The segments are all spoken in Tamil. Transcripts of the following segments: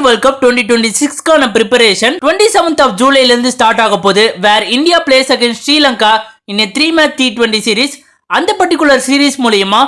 வேர்ல்ட் கப் 2026 கான preparation 27th of July ல இருந்து ஸ்டார்ட் ஆக போகுது. where India plays against Sri Lanka in a 3-match T20 series. அந்த பர்టిక్యులர் சீரிஸ் மூலமா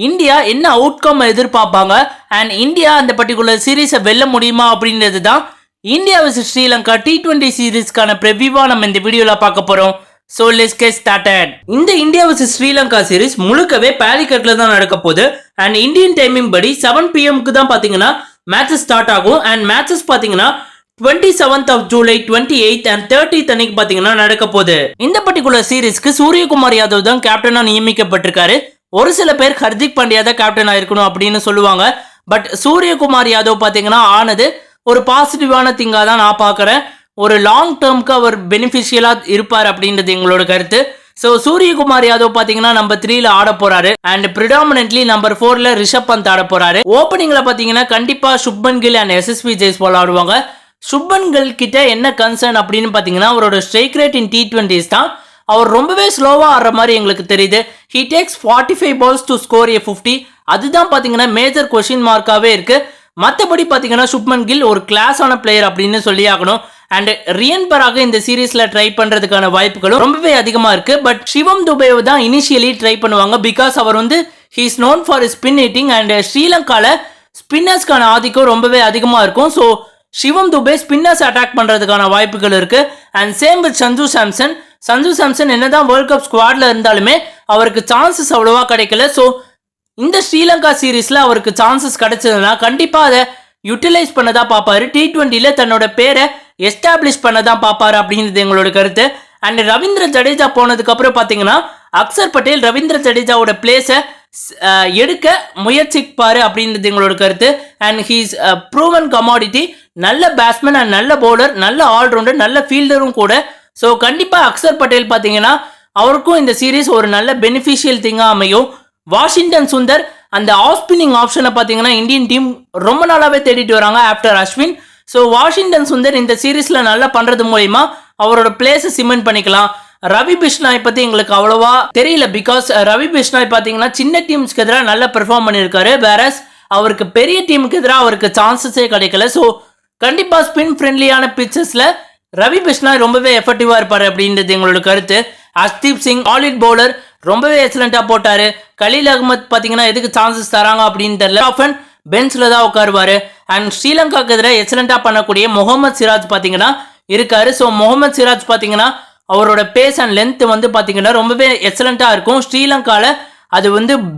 இந்தியா என்ன அவுட்கம் எதிர்பார்ப்பாங்க and இந்தியா அந்த பர்టిక్యులர் சீரிஸை வெல்ல முடியுமா அப்படின்றது தான் இந்தியா vs ஸ்ரீலங்கா T20 சீரிஸ்க்கான ப்ரிவியூவா நம்ம இந்த வீடியோல பார்க்க போறோம். So let's get started. இந்த இந்தியா vs ஸ்ரீலங்கா சீரிஸ் முழுக்கவே பாலிகட்ல தான் நடக்க போகுது and இந்தியன் டைமிங் படி 7 PM க்கு தான் பாத்தீங்கன்னா மேட்சஸ் ஸ்டார்ட் ஆகும் and மேட்சஸ் பாத்தீங்கன்னா 27th of July 28th and 30th அன்னைக்கு பாத்தீங்கன்னா நடக்க போகுது. இந்த பர்టిక్యులர் சீரிஸ்க்கு சூரியகுமார் யாதவ் தான் கேப்டனா நியமிக்கப்பட்டிருக்காரு. ஒரு சில பேர் ஹர்திக் பாண்டியா தான் கேப்டனா இருக்கணும் அப்படின்னு சொல்லுவாங்க. பட் சூரியகுமார் யாதவ் பாத்தீங்கன்னா ஆனது ஒரு பாசிட்டிவான திங்கா தான் நான் பாக்குறேன். ஒரு லாங் டேர்ம்க்கு அவர் பெனிஃபிஷியலா இருப்பார் அப்படின்றது எங்களோட கருத்து. ஸோ சூரியகுமார் யாதவ் பாத்தீங்கன்னா நம்பர் 3ல ஆட போறாரு அண்ட் ப்ரிடாமினன்ட்லி நம்பர் 4ல ரிஷப் பந்த் ஆட போறாரு. ஓப்பனிங்ல பாத்தீங்கன்னா கண்டிப்பா சுப்மன் கில் அண்ட் SSV ஜெய்ஸ்வால் ஆடுவாங்க. சுப்மன் கில் கிட்ட என்ன கன்சர்ன் அப்படின்னு பாத்தீங்கன்னா அவரோட ஸ்ட்ரைக் ரேட் இன் T20s தான். அவர் ரொம்பவே ஸ்லோவா ஆடுற மாதிரி எங்களுக்கு தெரியுது. He takes 45 balls to score a 50. அதுதான் பாத்தீங்கன்னா மேஜர் கொஸ்டின் மார்க்காவே இருக்கு. மற்றபடி பாத்தீங்கன்னா சுப்மன் கில் ஒரு கிளாஸான பிளேயர் அப்படின்னு சொல்லி ஆகணும். அண்ட் ரியன் பராக இந்த சீரீஸ்ல ட்ரை பண்றதுக்கான வாய்ப்புகளும் ரொம்பவே அதிகமா இருக்கு. பட் சிவம் துபேவை தான் இனிஷியலி ட்ரை பண்ணுவாங்க. பிகாஸ் அவர் he is known for spin hitting and ஸ்ரீலங்கால ஸ்பின்னர்ஸ்க்கான ஆதிக்கம் ரொம்பவே அதிகமா இருக்கும். So Shivam Dube spinners attack பண்றதுக்கான வாய்ப்புகள் இருக்கு. And same with Sanju Samson என்னதான் வேர்ல்ட் கப் ஸ்குவாட்ல இருந்தாலுமே அவருக்கு சான்சஸ் அவ்வளவா கிடைக்கல. ஸோ இந்த ஸ்ரீலங்கா சீரீஸ்ல அவருக்கு சான்சஸ் கிடைச்சதுன்னா கண்டிப்பா அதை யூட்டிலைஸ் பண்ணதான் பார்ப்பாரு. T20ல தன்னோட பேரை எஸ்டாப்ளிஷ் பண்ணதான் பார்ப்பாரு அப்படின்றது எங்களோட கருத்து. அண்ட் ரவீந்திர ஜடேஜா போனதுக்கு அப்புறம் பாத்தீங்கன்னா அக்சர் பட்டேல் ரவீந்திர ஜடேஜாவோட பிளேஸை எடுக்க முயற்சிப்பாரு அப்படின்றது எங்களோட கருத்து. அண்ட் ஹீஸ் ப்ரூவன் கமாடிட்டி, நல்ல பேட்ஸ்மேன் அண்ட் நல்ல பவுலர், நல்ல ஆல்ரவுண்டர், நல்ல ஃபீல்டரும் கூட. ஸோ கண்டிப்பா அக்சர் பட்டேல் பாத்தீங்கன்னா அவருக்கும் இந்த சீரீஸ் ஒரு நல்ல பெனிஃபிஷியல் திங்கா அமையும். வாஷிங்டன் சுந்தர் அந்த ஆஃப் ஸ்பின்னிங் ஆப்ஷனை பார்த்தீங்கன்னா இந்தியன் டீம் ரொம்ப நாளாவே தேடிட்டு வராங்க after Ashwin. So Washington Sundar இந்த சீரீஸ்ல நல்லா பண்றது மூலமா அவரோட பிளேஸை சிமெண்ட் பண்ணிக்கலாம். ரவி பிஷ்னாய் பத்தி எங்களுக்கு அவ்வளவா தெரியல. பிகாஸ் ரவி பிஷ்னாய் பாத்தீங்கன்னா சின்ன டீம்ஸ்க்கு எதிராக நல்லா பெர்ஃபார்ம் பண்ணியிருக்காரு. வேறஸ் அவருக்கு பெரிய டீமுக்கு எதிராக அவருக்கு சான்சஸே கிடைக்கல. ஸோ கண்டிப்பா ஸ்பின் ஃப்ரெண்ட்லியான பிச்சஸ்ல ரவி பிஷ்னாய் ரொம்பவே எஃபெக்டிவா இருப்பாரு அப்படின்றது எங்களோட கருத்து. அஸ்தீப் சிங் ஆலிட் பவுலர், ரொம்பவே எக்ஸலண்டா போட்டாரு. கலீல் அகமத் பாத்தீங்கன்னா எதுக்கு சான்சஸ் தராங்க அப்படின்னு தெரியல. ஆஃபன் பெஞ்ச்ல தான் உட்காருவாரு. அண்ட் ஸ்ரீலங்காக்கு எதிராக எக்ஸலண்டா பண்ணக்கூடிய முகமது சிராஜ் பாத்தீங்கன்னா இருக்காரு. ஸோ முகமது சிராஜ் பாத்தீங்கன்னா அவரோட பேஸ் அண்ட் லென்த் பாத்தீங்கன்னா ரொம்பவே எக்ஸலண்டா இருக்கும். ஸ்ரீலங்கால அது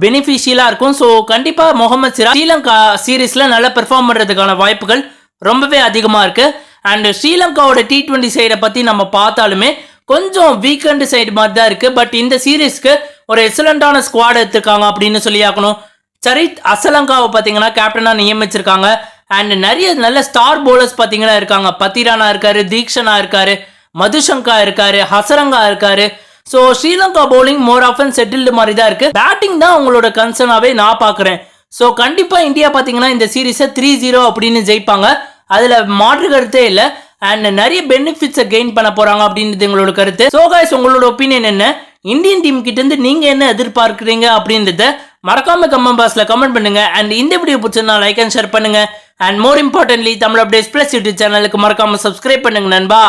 பெனிஃபிஷியலா இருக்கும். ஸோ கண்டிப்பா முகமது சிராஜ் ஸ்ரீலங்கா சீரீஸ்ல நல்லா பெர்ஃபார்ம் பண்றதுக்கான வாய்ப்புகள் ரொம்பவே அதிகமா இருக்கு. அண்ட் ஸ்ரீலங்காவோட T20 சைடை பத்தி நம்ம பார்த்தாலுமே கொஞ்சம் வீக்கெண்ட் சைடு மாதிரி தான் இருக்கு. பட் இந்த சீரீஸ்க்கு ஒரு எக்ஸலண்டான ஸ்குவாட் எடுத்திருக்காங்க அப்படின்னு சொல்லி ஆகணும். சரித் அசலங்காவை பாத்தீங்கன்னா கேப்டனா நியமிச்சிருக்காங்க. அண்ட் நிறைய நல்ல ஸ்டார் பவுலர்ஸ் பாத்தீங்கன்னா இருக்காங்க. பத்திரானா இருக்காரு, தீக்ஷனா இருக்காரு, மதுசங்கா இருக்காரு, ஹசரங்கா இருக்காரு. So Sri Lanka bowling more often settled மாதிரி தான் இருக்கு. பேட்டிங் தான் உங்களோட கன்சர்னாவே நான் பாக்குறேன். ஸோ கண்டிப்பா இந்தியா பாத்தீங்கன்னா இந்த சீரீஸை 3-0 அப்படின்னு ஜெயிப்பாங்க. அதுல மாற்று கருத்தே இல்லை. அண்ட் நிறைய பெனிஃபிட்ஸை கெயின் பண்ண போறாங்க அப்படின்றது எங்களோட கருத்து. ஸோ கைஸ், உங்களோட ஒப்பீனியன் என்ன? இந்தியன் டீம் கிட்ட இருந்து நீங்க என்ன எதிர்பார்க்கிறீங்க அப்படின்றத மறக்காம கமெண்ட் பாக்ஸ்ல கமெண்ட் பண்ணுங்க. அண்ட் இந்த வீடியோ பிடிச்சிருந்தா லைக் அண்ட் ஷேர் பண்ணுங்க. And more importantly Tamil updates plus YouTube சேனலுக்கு மறக்காம சப்ஸ்கிரைப் பண்ணுங்க நண்பா.